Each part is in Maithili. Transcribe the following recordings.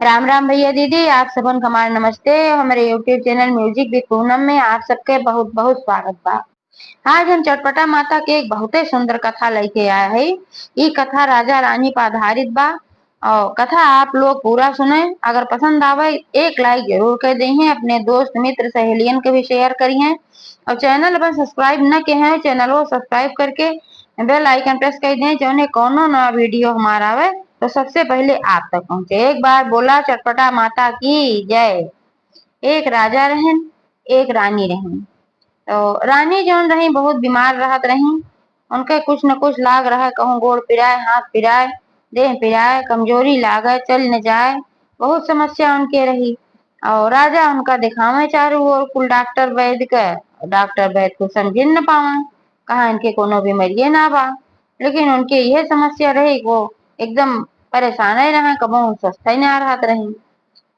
राम राम भैया दीदी, आप सबन हमारे नमस्ते। हमारे YouTube channel music with Poonam में आप सबके बहुत बहुत स्वागत बा। आज हम चटपटा माता के एक बहुत ही सुंदर कथा लेके आए है। ये कथा राजा रानी पर आधारित बा और कथा आप लोग पूरा सुने। अगर पसंद आवे एक लाइक जरूर कर दें, अपने दोस्त मित्र सहेलियन के भी शेयर करिए और चैनल पर सब्सक्राइब न के हैं चैनल को सब्सक्राइब करके बेल आइकन प्रेस कर दें, जो कोनो नया वीडियो हमारा आवे तो सबसे पहले आप तक पहुंचे। एक बार बोला चटपटा माता की जय। एक राजा रहन, एक रानी रहन। तो रानी जौन रही बहुत बीमार रहत रही। उनके कुछ न कुछ लाग रहा, कहूँ गोड़ पिराए, हाथ पिराए, देह पिराए, कमजोरी लागे, चल न जाए, बहुत समस्या उनके रही। और राजा उनका दिखावे चारू ओर कुल डॉक्टर वैद्य के। डॉक्टर वैद्य को समझ न पावा, कहा इनके कोनो बीमारिये ना बा। लेकिन उनके यह समस्या रही, वो एकदम परेशान ही रहे, कबहू स्वस्थ ही ना रहत रही।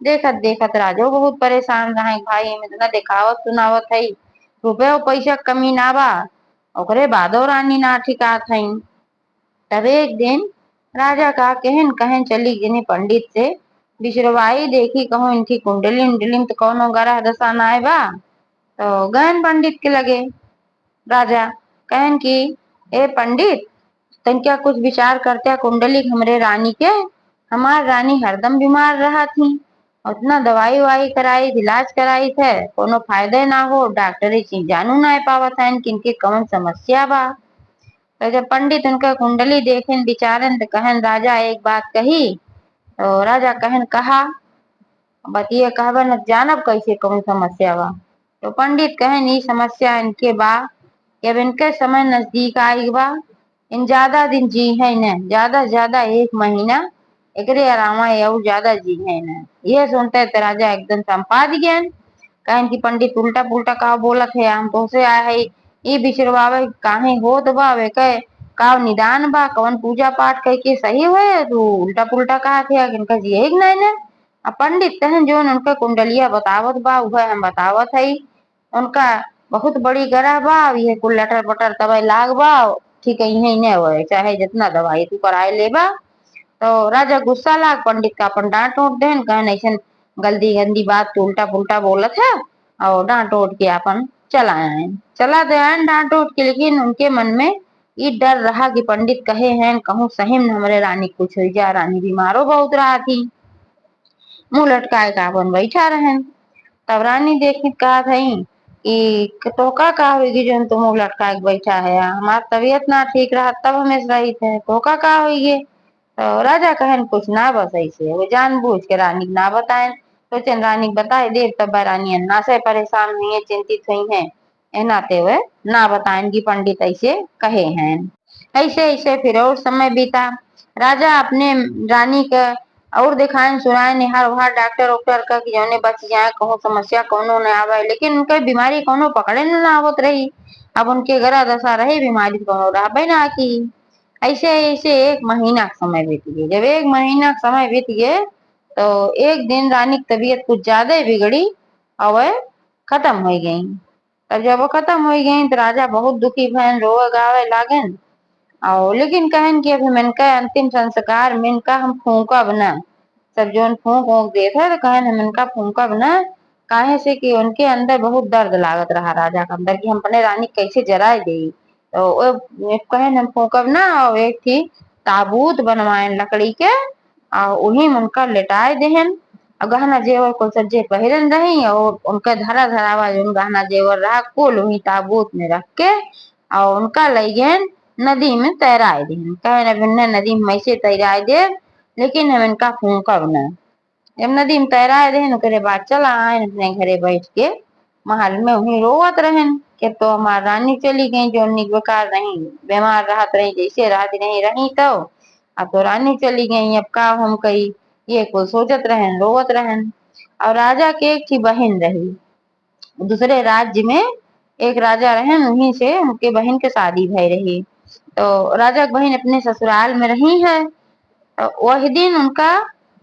देखत देखत राजो बहुत परेशान रहे, भाई में इतना दिखावत सुनावत है, रुपये और पैसा कमी ना बा, ओकरे बादो रानी ना ठिकात है। तब एक दिन राजा का कहन कहन चली गिनी पंडित से बिचरवाई, देखी कहूँ इनकी कुंडली उंडली तो कौनो ग्रह दशा ना आए बा। तो गहन पंडित के लगे राजा कहन की, ए पंडित, तन क्या कुछ विचार करते कुंडली हमरे रानी के। हमार रानी हरदम बीमार रहा थी, उतना दवाई वाई कराई, इलाज कराई थे, कोनो फायदे ना हो। डॉक्टरी चीज जानू ना पावत है किनके कौन समस्या बा। तो जब पंडित उनका कुंडली देखें विचारन तो कहन राजा एक बात कही। तो राजा कहन कहा, बतिये कहबा न जानब कैसे कौन समस्या बा। तो पंडित कहन ई समस्या इनके बा, जब इनके समय नजदीक आई बा, इन ज्यादा दिन जी है न, ज्यादा से ज्यादा एक महीना, एकरे अलावा और ज्यादा जी है न। ये सुनते तो राजा एकदम संपाद गया। कहन की पंडित उल्टा पुल्टा का बोलत है, हम तो से आया है ई बिचरवावे काहे होत बा, वे कहे का निदान बा, कौन पूजा पाठ करके सही हुए, तू उल्टा पुल्टा कहा थे इनका जी एक नहीं। अब पंडित तहन जो उनका कुंडलिया बतावत बा वह हम बतावत है। उनका बहुत बड़ी गरह बा, ये कुल लटर पटर तब लाग बा, ठीक है यही नहीं हुए, चाहे जितना दवाई तू कराए ले बा। तो राजा गुस्सा लाग पंडित का अपन डांट उठ देन, कहन ऐसा गंदी गंदी बात तू उल्टा पुल्टा बोलत है, और डांट उठ के अपन चला आए। चला तो आए डांट उठ के, लेकिन उनके मन में ये डर रहा कि पंडित कहे हैं कहूँ सही में हमारे रानी कुछ हो जा, रानी बीमारो बहुत रहा थी। मुंह लटकाए का अपन बैठा रहे। तब रानी देखी कहा थी कि टोका का होगी जो तुम मुंह लटका के बैठा है, हमारी तबीयत ना ठीक रहा तब हमें रही थे, टोका का होगी। तो राजा कहन कुछ ना बस ऐसे वो जानबूझ के रानी ना बताए, सोचे रानी बताए देव तब रानी अन्ना से परेशान हुई है, चिंतित हुई है, एनाते हुए ना बताएं कि पंडित ऐसे कहे हैं। ऐसे ऐसे फिर और समय बीता। राजा अपने रानी का और दिखाएं सुनाए निहार वहार डॉक्टर वॉक्टर का कि जौने बच जाए, कहूँ समस्या कोनो न आवे, लेकिन उनके बीमारी कोनो पकड़े न आवत रही। अब उनके गरा दशा रही, बीमारी कोनो रहा ना की। ऐसे ऐसे एक महीना का समय बीत गया। जब एक महीना का समय बीत गए तो एक दिन रानी की तबीयत कुछ ज्यादा ही बिगड़ी और वह खत्म हो गई। तब जब वो खत्म हो गई तो राजा बहुत दुखी भयन, रोवे गावे लागन। और लेकिन कहन कि अभी मनका अंतिम संस्कार में इनका हम फूका बना, सब जोन फूक वूक देखे तो कहन हम इनका फूका बना, काहे से कि उनके अंदर बहुत दर्द लागत रहा राजा के अंदर कि हम अपने रानी कैसे जराए दे। तो वो कहन हम फूकब ना, और एक थी ताबूत बनवाए लकड़ी के और उन्हीं में उनका लेटाए देहन, और गहना जेवर को सज्जे पहिरन रही, और उनका धरा धरावा जो गहना जेवर रहा कुल वही ताबूत में रख के और उनका लई गए नदी में तैराए देहन। कहे नदी में ऐसे तैराए दे, लेकिन हम इनका फूकब न। जब नदी में तैराए रहे ओकरे बाद चला आए अपने घरे बैठ के महल में वही रोवत रहन कि तो हमार रानी चली गई, जो बेकार रही बीमार रहत रही, जैसे रात नहीं रही तो अब तो रानी चली गई, अब का हम कही, ये कुल सोचत रहन रोवत रहन। और राजा के एक थी बहन रही दूसरे राज्य में, एक राजा रहन उन्हीं से उनके बहन के शादी भई रही। तो राजा की बहन अपने ससुराल में रही है। तो वही दिन उनका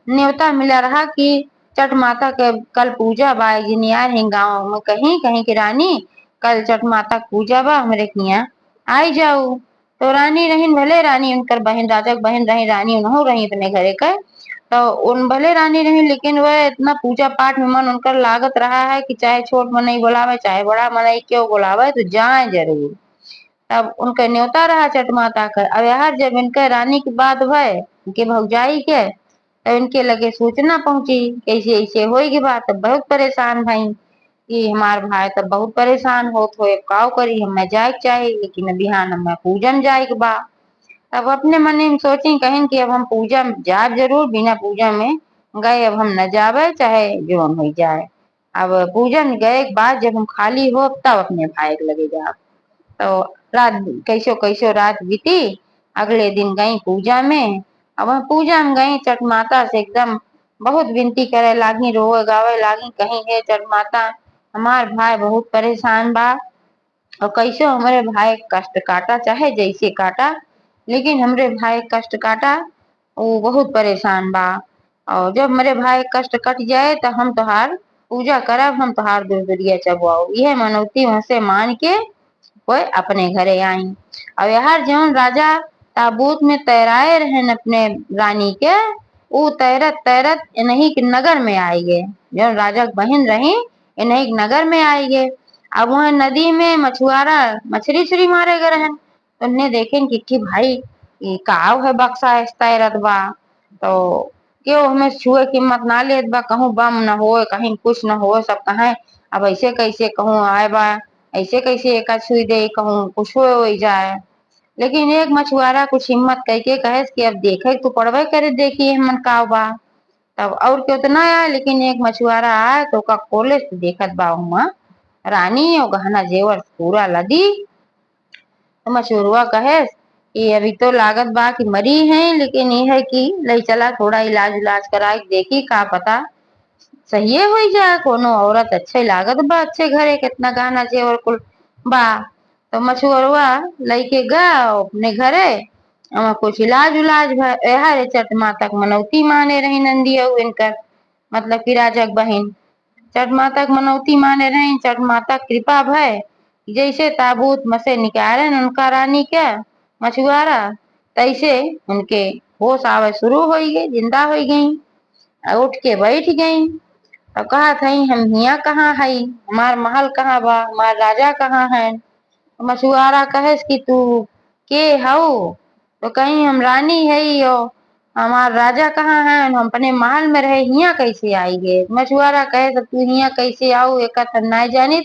न्योता मिला रहा कि छठ माता के कल पूजा बा, जिनियार है गाँव में कहीं कहीं की रानी, कल छठ माता की पूजा बा, हमरे यहाँ आई जाऊ। तो रानी रहीन, भले रानी उनकर बहन राजा की बहन रही, रानी उन्हों रही अपने घरे का। तो उन भले रानी रही, लेकिन वह इतना पूजा पाठ में मन उनका लागत रहा है कि चाहे छोट मनई बुलावे चाहे बड़ा मनई क्यों बुलावे तो जाए जरूर। तब उनका न्योता रहा छठ माता का। अब यार जब इनके रानी की बात भय इनके भौजाई के, तब इनके लगे सूचना पहुंची कैसे ऐसे होगी बात। तब बहुत परेशान भाई कि हमार भाई तब बहुत परेशान हो तो काव करी हमें जाए चाहे, लेकिन अभी हाँ हमें पूजन जाए के बा। अब अपने मन में सोची कहें कि अब हम पूजा में जाब जरूर, बिना पूजा में गए अब हम न जावे चाहे जो हो जाए। अब पूजन गए के बाद जब हम खाली हो तब अपने भाई के लगे जा। तो रात कैसो कैसो रात बीती। अगले दिन गई पूजा में। अब वह पूजा में गई छठ माता से एकदम बहुत विनती करे लागी, रोवे गावे लागी, कहीं हे छठ माता हमार भाई बहुत परेशान बा और कैसे हमारे भाई कष्ट काटा चाहे जैसे काटा, लेकिन हमरे भाई कष्ट काटा वो बहुत परेशान बा। और जब मेरे भाई कष्ट कट जाए तो हम तोहार पूजा करब, हम तोहार दूर दुरिया चबुआओ। यह मनौती वहां से मान के वो अपने घरे आई। अब यार जौन राजा ताबूत में तैराए रहन अपने रानी के, वो तैरत तैरत इन्हीं के नगर में आई गए। जो राजा की बहन रही इन्हीं के नगर में आई गए। अब वह नदी में मछुआरा मछली उछली मारे गए रहन। तो उन्हें देखे कि भाई ये काव है बक्सा इस तैरत बा, तो क्यों हमें छुए की हिम्मत ना लेत बा, कहूँ बम न हो कहीं कुछ न हो सब कहे अब ऐसे कैसे कहूँ आए बा, ऐसे कैसे एक छुई दे कहूँ कुछ हो जाए। लेकिन एक मछुआरा कुछ हिम्मत करके कहे कि अब देखे तो पड़वे करे देखिए हमन का बा। तब और क्यों तो ना आए, लेकिन एक मछुआरा आए तो का खोले तो देखत बा हुआ रानी और गहना जेवर पूरा लदी। तो मछुआरा कहे कि अभी तो लागत बा कि मरी है, लेकिन ये है कि ले चला थोड़ा इलाज उलाज करा के देखी का पता सही हो जाए। कोनो औरत अच्छे लागत बा, अच्छे घरे कितना गहना जेवर कुल बा। तो मछुआरा लेके गया अपने घरे। कुछ इलाज उलाज रे चट माता के मनौती माने रही नंदी और इनकर मतलब कि राजा के बहन चट माता के मनौती माने रही। चट माता कृपा भय जैसे ताबूत में से निकाले उनका रानी के मछुआरा, तैसे उनके होश आवे शुरू हो गई, जिंदा हो गई, उठ के बैठ गई। तो कहा थी हम हिया कहाँ है, हमार महल कहाँ बा, हमार राजा कहाँ है। मछुआरा कहे कि तू के हऊ, तो कहीं हम रानी है यो हमार राजा कहाँ है, हम अपने महल में रहे हिया कैसे आई गे। मछुआरा कहे तो तू हिया कैसे आऊ एक नहीं जानी,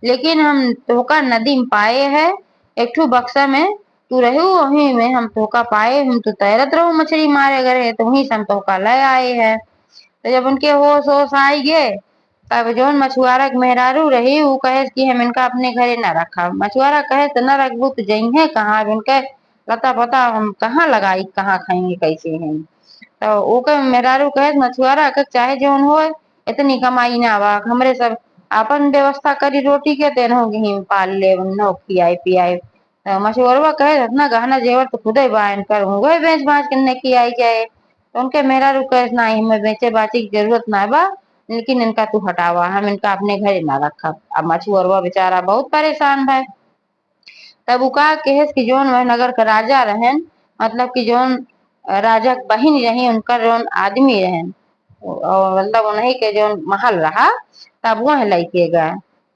लेकिन हम तोका नदी में पाए है एक ठू बक्सा में तू रहू वहीं में हम तोका पाए, हम तो तैरत रहो मछली मारे गए तो वहीं से हम तोका ले आए है। तो जब उनके होश होश आई गए तब जौन मछुआरा के मेहरारू रही वो कहे कि हम इनका अपने घरे न रखा। मछुआरा कहे तो न रखबू तो जइहे कहाँ, अब इनके लता पता हम कहाँ लगाई कहाँ खाएंगे कैसे हैं। तो वो कहे मेहरारू कहे मछुआरा के चाहे जौन हो इतनी कमाई ना बा, हमरे सब अपन व्यवस्था करी रोटी के तेनों घी पाल ले न खियाए पियाए। तो मछुआरा कहे इतना गहना जेवर तो खुदे बायन कर वही बेच बाच के खियाई जाए। तो उनके मेहरारू कहे नहीं हमें बेचे बाची की जरूरत ना बा, लेकिन इनका तू हटावा हम इनका अपने घरे ना रखा। अब मछुआरा बेचारा बहुत परेशान है। तब वो कहा कि जोन वह नगर का राजा रहन मतलब कि जोन राजा की बहन रही उनका जोन आदमी रहन और मतलब उन्हीं के जोन महल रहा तब वह लेके गए।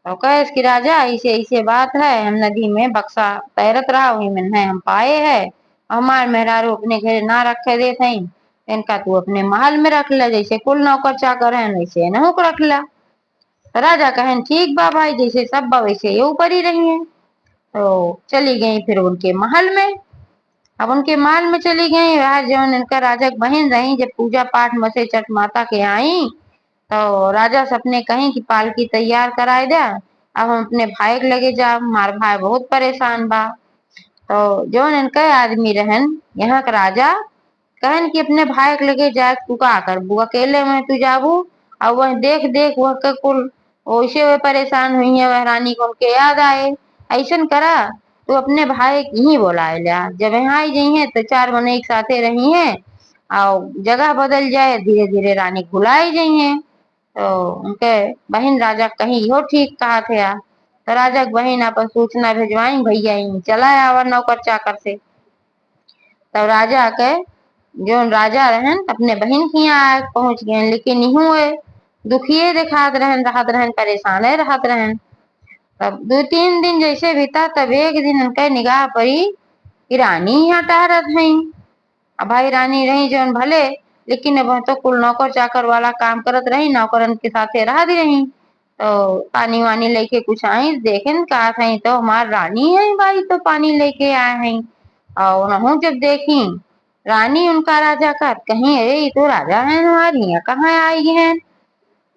तो कहे कि राजा ऐसे ऐसे बात है, हम नदी में बक्सा तैरत रहा वही में है हम पाए है, हमार मेहरारू अपने घरे ना रखे देते इनका तू अपने महल में रख ले, जैसे कुल नौकर चाकर है वैसे इन्हों को रख ला। तो राजा कहन ठीक बा भाई जैसे सब बा वैसे ये ऊपर ही रही है। तो चली गई फिर उनके महल में। अब उनके महल में चली गई वह जो इनका राजा की बहन रही जब पूजा पाठ में से छठ माता के आई तो राजा से अपने कहीं कि पालकी तैयार कराए दे, अब हम अपने भाई के लगे जा हमार भाई बहुत परेशान बा। तो जो इनका आदमी रहन यहाँ का राजा कहन कि अपने भाई के लगे जा तू का करबू अकेले में तू जाबू। और वह देख देख वह के कुल वैसे वह परेशान हुई है, वह रानी को उनके याद आए ऐसा करा तू अपने भाई ही बोलाए लिया, जब यहाँ आई जाइए तो चार बने एक साथे रही है और जगह बदल जाए धीरे धीरे रानी भुलाई जाइए। तो उनके बहन राजा कहीं हो ठीक कहा थे तो राजा की बहन अपन सूचना भिजवाई भैया चला आवा नौकर चाकर से। तब राजा के जो राजा रहन अपने बहन की यहाँ पहुंच गए, लेकिन यूं दुखिए दिखात रहन, रहत रहन, परेशाने रहत रहन। तब 2-3 दिन जैसे बीता, तब एक दिन उनके निगाह पड़ी कि रानी यहाँ टहरत हई। अब भाई रानी रही जौन भले, लेकिन अब तो कुल नौकर चाकर वाला काम करत रही, नौकरन के साथे रह दी रही। तो पानी वानी लेके कुछ आई, देखे कहा था तो हमार रानी है भाई, तो पानी लेके आए हैं। और नहू जब देखी रानी उनका राजा का, कहीं अरे ये तो राजा है हमारी, यहाँ कहाँ आई है।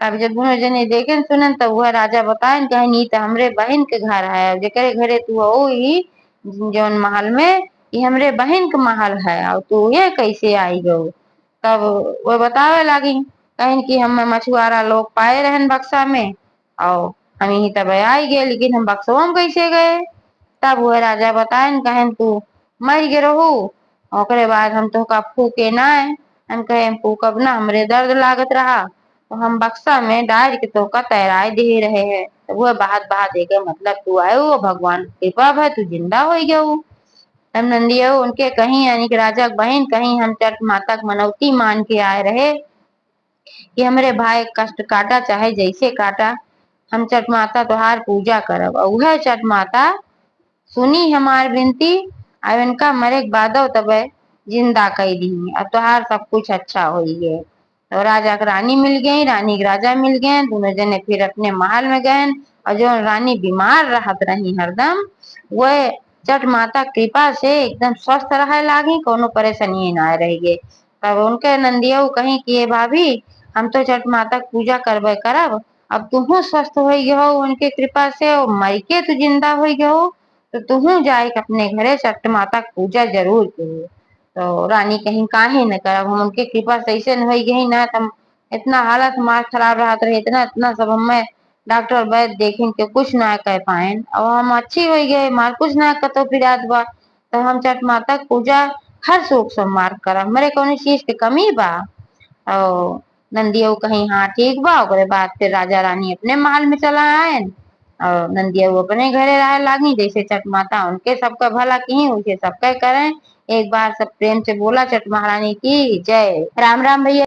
तब जब दोनों जने देखे सुनन, तब वह राजा बताए कहे नी तो हमरे बहन के घर है, जेकरे घरे तू हो ही जौन महल में, ये हमरे बहन के महल है, और तू ये कैसे आई गो। तब वो बतावे लगी, कहें कि हम मछुआरा लोग पाए रहन बक्सा में, और हम ही तब आई गए, लेकिन हम बक्सों में कैसे गए। तब वह राजा बताए कहें तू मर गे रहू, ओकरे बाद हम तो का फूके ना है। हम कहे फूकब ना, हमरे दर्द लागत रहा, तो हम बक्सा में डाल के तो का तैराई दे रहे हैं। तो वह बात बात देखे मतलब तू आये हो भगवान कृपा है, तू जिंदा हो गया। तब नंदिया उनके कहीं यानी कि राजा बहन कहीं हम चट माता मनौती मान के आए रहे कि हमरे भाई कष्ट काटा चाहे जैसे काटा, हम चट माता तुहार पूजा करब। और वह चट माता सुनी हमार विनती, अब इनका मरे बाद तब जिंदा कई दी, अब तुहार सब कुछ अच्छा हो गए। तो राजा के रानी मिल गई, रानी के राजा मिल गए, दोनों जने फिर अपने महल में गए। और जो रानी बीमार रहत रही हरदम, वह चट माता कृपा से एकदम स्वस्थ रहे लागी, कोनो परेशानी ना रह गए। तब उनके नंदिया कहीं कि भाभी हम तो चट माता पूजा करबे करब, अब तुहू स्वस्थ हो गए हो उनके कृपा से, और मर के तू जिंदा हो गए हो, तो तुहू जाए अपने घरे चट माता पूजा जरूर करो। तो रानी कहीं काहे न करब, हम उनके कृपा से ऐसे न हो गई ना, तुम इतना हालत हमार खराब रहा रहे, इतना इतना सब हमें डॉक्टर वैद्य देखें के कुछ ना कह पाए, और हम अच्छी हो गए, मार कुछ ना कतो फिरात बा। तो हम चट माता पूजा हर सुख सोमवार करब, मेरे कौन चीज के कमी बा। और नंदिया कहीं हाँ ठीक बा। ओकरे बाद फिर राजा रानी अपने महल में चला आए, और नंदिया अपने घरे रहे लागी, जैसे चट माता उनके सबका भला की उसे सबका करें। एक बार सब प्रेम से बोला चट महारानी की जय। राम राम भैया।